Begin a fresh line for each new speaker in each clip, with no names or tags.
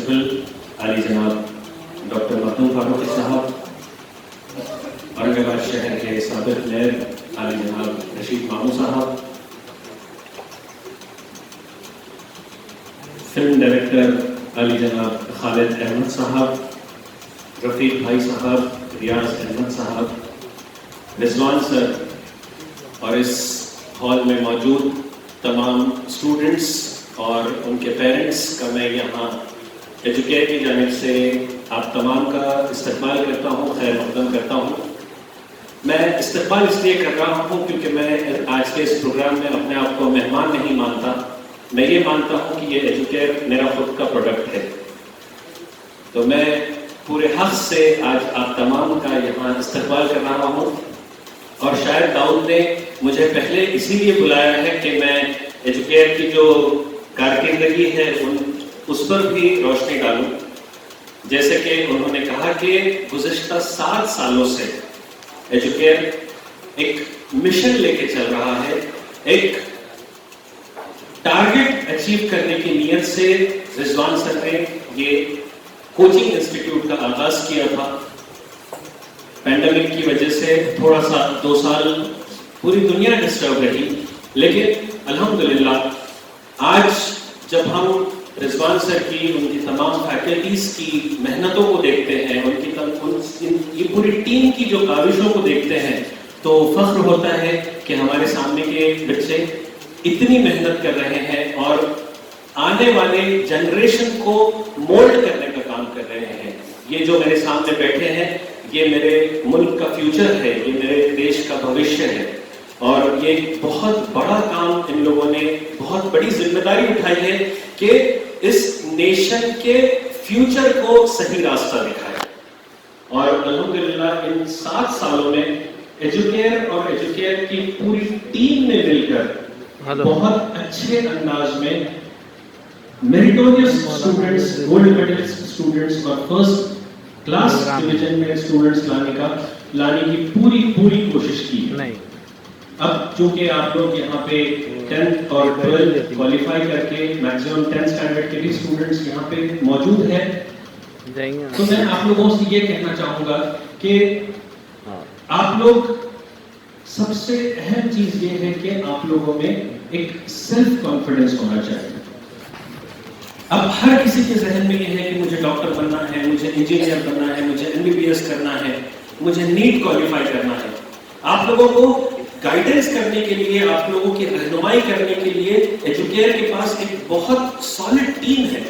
Principal आली जनाब doctor Makhdoom Farooqui साहब, औरंगाबाद शहर के साबिक नायब आली जनाब रशीद मामू साहब, फिल्म डायरेक्टर आली जनाब खालिद अहमद साहब, रफीक भाई साहब, रियाज अहमद साहब, रिजवान सर और इस हॉल में मौजूद तमाम स्टूडेंट्स और उनके पेरेंट्स का मैं यहाँ एजुकेयर की जानिब से आप तमाम का इस्तकबाल करता हूँ, खैर मक़दम करता हूँ। मैं इस्तकबाल इसलिए कर रहा हूँ क्योंकि मैं आज के इस प्रोग्राम में अपने आप को मेहमान नहीं मानता, मैं ये मानता हूँ कि ये एजुकेयर मेरा खुद का प्रोडक्ट है। तो मैं पूरे हक़ से आज आप तमाम का यहाँ इस्तकबाल कर रहा हूँ और शायद दाऊद ने मुझे पहले इसीलिए बुलाया है कि मैं एजुकेयर की जो कारकर्दगी है उस पर भी रोशनी डालूं। जैसे कि उन्होंने कहा कि गुज़िश्ता 7 सालों से एजुकेयर एक मिशन लेके चल रहा है, एक टारगेट अचीव करने की नीयत से रिजवान सर ने ये कोचिंग इंस्टीट्यूट का आगाज किया था। पैंडेमिक की वजह से थोड़ा सा 2 साल पूरी दुनिया डिस्टर्ब रही, लेकिन अल्हम्दुलिल्लाह आज जब हम रिजवान सर की, उनकी तमाम फैकल्टीज की मेहनतों को देखते हैं, ये पूरी टीम की जो काविशों को देखते हैं, तो फख्र होता है कि हमारे सामने के बच्चे इतनी मेहनत कर रहे हैं और आने वाले जनरेशन को मोल्ड करने का काम कर रहे हैं। ये जो मेरे सामने बैठे हैं, ये मेरे मुल्क का फ्यूचर है, ये मेरे देश का भविष्य है और ये बहुत बड़ा काम इन लोगों ने, बहुत बड़ी जिम्मेदारी उठाई है कि इस नेशन के फ्यूचर को सही रास्ता दिखाए। और अल्हम्दुलिल्लाह इन 7 सालों में एजुकेयर और एजुकेयर की पूरी टीम ने मिलकर बहुत अच्छे अंदाज में meritorious students, gold medallist students और फर्स्ट क्लास डिवीजन में स्टूडेंट्स लाने की पूरी कोशिश की है। अब चूंकि आप लोग यहाँ पे 10th और 12th क्वालिफाई करके मैक्सिमम 10th स्टैंडर्ड के भी स्टूडेंट्स यहाँ पे मौजूद हैं, तो मैं आप लोगों से ये कहना चाहूँगा कि आप लोग, सबसे अहम चीज ये है कि आप लोगों में एक सेल्फ कॉन्फिडेंस होना चाहिए। अब हर किसी के जहन में ये है कि मुझे डॉक्टर बनना है, मुझे इंजीनियर बनना है, मुझे MBBS करना है, मुझे नीट क्वालिफाई करना है। आप लोगों को गाइडेंस करने के लिए, आप लोगों की रहनुमाई करने के लिए एजुकेयर के पास एक बहुत सॉलिड टीम है।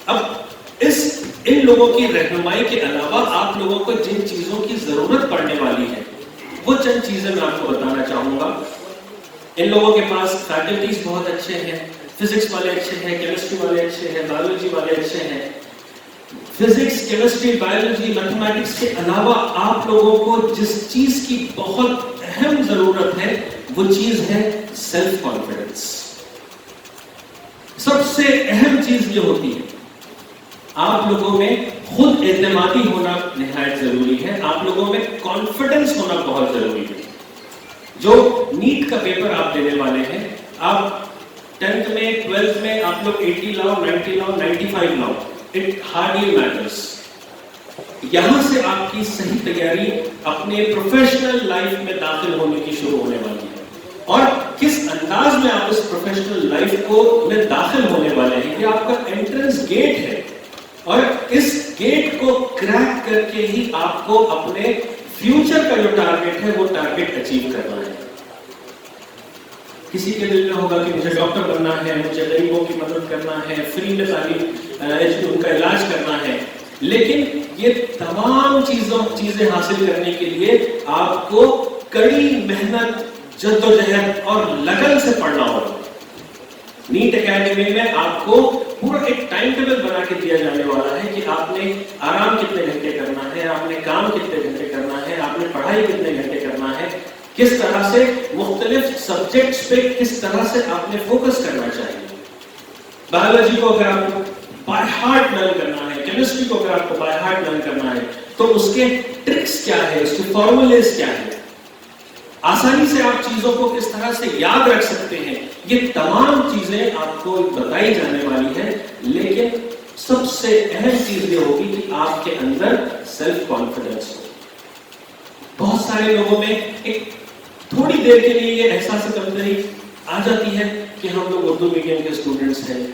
अब इन लोगों की रहनुमाई के अलावा आप लोगों को जिन चीजों की जरूरत पड़ने वाली है, वो चंद चीजें मैं आपको बताना चाहूंगा। इन लोगों के पास फैकल्टीज बहुत अच्छे हैं, फिजिक्स वाले अच्छे हैं, केमिस्ट्री वाले अच्छे हैं, बायोलॉजी वाले अच्छे हैं। फिजिक्स, केमिस्ट्री, बायोलॉजी, मैथमेटिक्स के अलावा आप लोगों को जिस चीज की बहुत अहम जरूरत है, वो चीज है सेल्फ कॉन्फिडेंस। सबसे अहम चीज ये होती है, आप लोगों में खुद एतमादी होना निहायत जरूरी है, आप लोगों में कॉन्फिडेंस होना बहुत जरूरी है। जो नीट का पेपर आप देने वाले हैं, आप 10th में 12th में आप लोग 80 लाओ, 90 लाओ, 95 लाओ, इट हार्डली मैटर्स। यहां से आपकी सही तैयारी अपने प्रोफेशनल लाइफ में दाखिल होने की शुरू होने वाली है। और किस अंदाज में आप इस प्रोफेशनल लाइफ को में दाखिल होने वाले हैं, ये आपका एंट्रेंस गेट है और इस गेट को क्रैक करके ही आपको अपने फ्यूचर का जो टारगेट है, वो टारगेट अचीव करना है। किसी के दिल में होगा कि मुझे डॉक्टर बनना है, मुझे गरीबों की मदद करना है, फ्री में उनका इलाज करना है, लेकिन ये तमाम चीजें हासिल करने के लिए आपको कड़ी मेहनत, जद्दोजहद और लगन से पढ़ना होगा। नीट एकेडमी में आपको पूरा एक टाइम टेबल बना के दिया जाने वाला है कि आपने आराम कितने घंटे करना है, आपने काम कितने घंटे करना है, आपने पढ़ाई कितने घंटे करना है, किस तरह से मुख्तलिफ सब्जेक्ट्स पे किस तरह से आपने फोकस करना चाहिए। बायोलॉजी को अगर आपको बाय हार्ट लर्न करना है, केमिस्ट्री को अगर आपको बाय हार्ट लर्न करना है, तो उसके ट्रिक्स क्या है, उसके फॉर्मूलेज क्या है, आसानी से आप चीजों को किस तरह से याद रख सकते हैं, ये तमाम चीजें आपको बताई जाने वाली है। लेकिन سب سے اہم چیز یہ ہوگی کہ آپ کے اندر سیلف کانفیڈنس ہو. بہت سارے لوگوں میں ایک تھوڑی دیر کے لیے یہ احساس کمتری آ جاتی ہے کہ ہم لوگ اردو میڈیم کے اسٹوڈنٹس ہیں,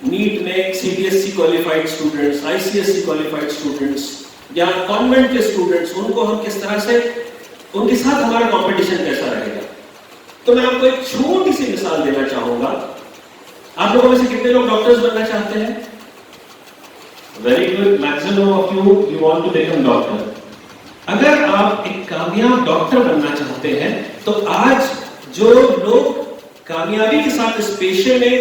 نیٹ میں C B S C qualified students, I C S C qualified students یا کانوینٹ کے اسٹوڈنٹس, ان کو ہم کس طرح سے, ان کے ساتھ ہمارا کمپٹیشن کیسا رہے گا. تو میں آپ کو ایک چھوٹی سی مثال دینا چاہوں گا. آپ لوگوں میں سے کتنے لوگ ڈاکٹرز بننا چاہتے ہیں؟ Very good, maximum of you want to become doctor. اگر آپ ایک کامیاب ڈاکٹر بننا چاہتے ہیں تو آج جو لوگ کامیابی کے ساتھ اس پیشے میں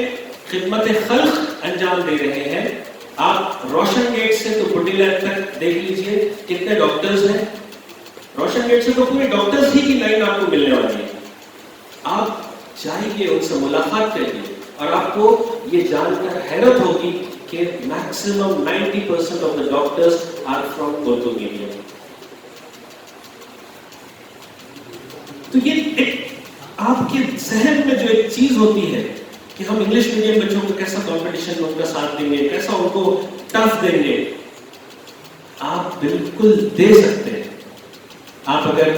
خدمت خلق انجام دے رہے ہیں, آپ روشن گیٹ سے تو بڈی لائن تک دیکھ لیجئے کتنے ڈاکٹرز ہیں. روشن گیٹ سے تو پورے ڈاکٹرز ہی کی لائن آپ کو ملنے والی ہے. آپ جائیے, ان سے ملاقات کریے اور آپ کو یہ جان کر حیرت ہوگی کہ maximum 90% of the doctors are from Urdu medium. تو یہ آپ کے ذہن میں جو ایک چیز ہوتی ہے کہ ہم انگلش میڈیم بچوں کو کیسا کمپٹیشن میں ان کا ساتھ دیں گے, کیسا ان کو ٹف دیں گے, آپ بالکل دے سکتے ہیں. آپ اگر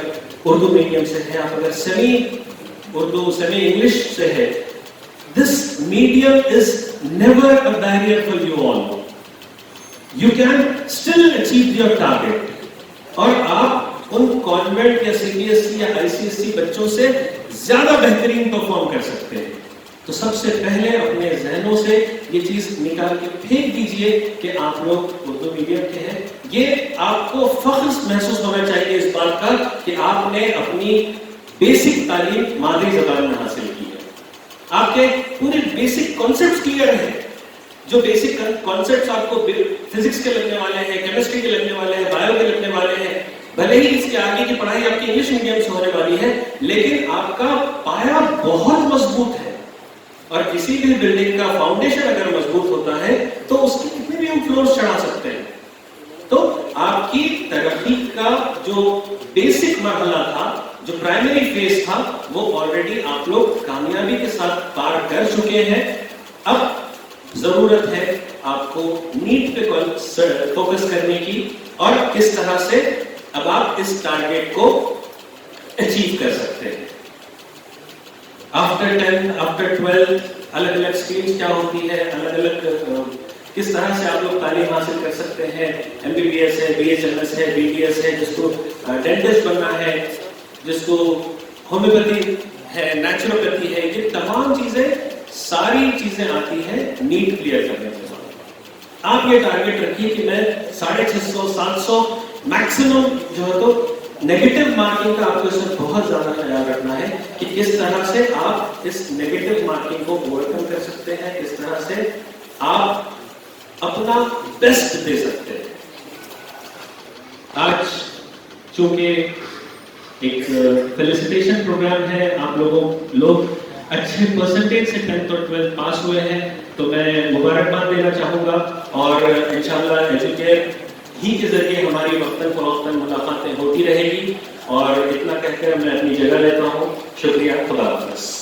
اردو میڈیم سے ہیں, آپ اگر سیمی اردو سیمی انگلش سے ہے, this medium is never a barrier for you all. You can still achieve your target. اور آپ ان کانوینٹ یا سی بی ایس سی یا آئی سی ایس سی بچوں سے زیادہ بہترین پرفارم کر سکتے ہیں. تو سب سے پہلے اپنے ذہنوں سے یہ چیز نکال کے پھینک دیجئے کہ آپ لوگ اردو میڈیم کے ہیں. یہ آپ کو فخر محسوس ہونا چاہیے اس بات کا کہ آپ نے اپنی بیسک تعلیم مادری زبان میں حاصل کی ہے. آپ کے پورے بیسک کانسیپٹس کلیئر ہیں. جو بیسک کانسیپٹس آپ کو فزکس کے لگنے والے ہیں, کیمسٹری کے لگنے والے ہیں, بایو کے لگنے والے ہیں, بھلے ہی اس کے آگے کی پڑھائی آپ کی انگلش میڈیم سے ہونے والی ہے, لیکن آپ کا پایا بہت مضبوط ہے. اور کسی بھی بلڈنگ کا فاؤنڈیشن اگر مضبوط ہوتا ہے تو اس کے کتنے بھی ہم فلورز چڑھا سکتے ہیں. تو آپ کی ترقی کا جو بیسک مرحلہ تھا, جو پرائمری فیز تھا, وہ آلریڈی آپ لوگ کامیابی کے ساتھ پار کر چکے ہیں. اب ضرورت ہے آپ کو نیٹ پہ فوکس کرنے کی اور کس طرح سے اب آپ اس ٹارگیٹ کو اچیو کر سکتے ہیں. آفٹر 10 آفٹر 12 الگ الگ اسٹریمز کیا ہوتی ہے, الگ الگ کس طرح سے آپ لوگ تعلیم حاصل کر سکتے ہیں. ایم بی بی ایس ہے, بی ایچ ایم ایس ہے, بی ڈی ایس ہے, جس کو ڈینٹسٹ بننا ہے, جس کو ہومیوپیتھی ہے, نیچروپیتھی ہے, یہ تمام چیزیں ساری چیزیں آتی ہیں نیٹ کلیئر کرنے کے بعد. آپ یہ ٹارگیٹ رکھیے کہ میں 650 700 میکسیمم جو ہے تو نیگیٹو مارکنگ کا آپ کو اس میں بہت زیادہ خیال رکھنا ہے کہ کس طرح سے آپ اس نیگیٹو مارکنگ کو اوور کم کر سکتے ہیں, کس طرح سے آپ اپنا بیسٹ دے سکتے ہیں. آج چونکہ ایک فیلسٹیشن پروگرام ہے, آپ لوگ اچھے پرسنٹیج سے 10th اور 12th پاس ہوئے ہیں, تو میں مبارکباد دینا چاہوں گا. اور انشاءاللہ ایجوکیئر ہی کے ذریعے ہماری وقتاً فوقتاً ملاقاتیں ہوتی رہے گی. اور اتنا کہہ کر میں اپنی جگہ لیتا ہوں. شکریہ, خدا حافظ.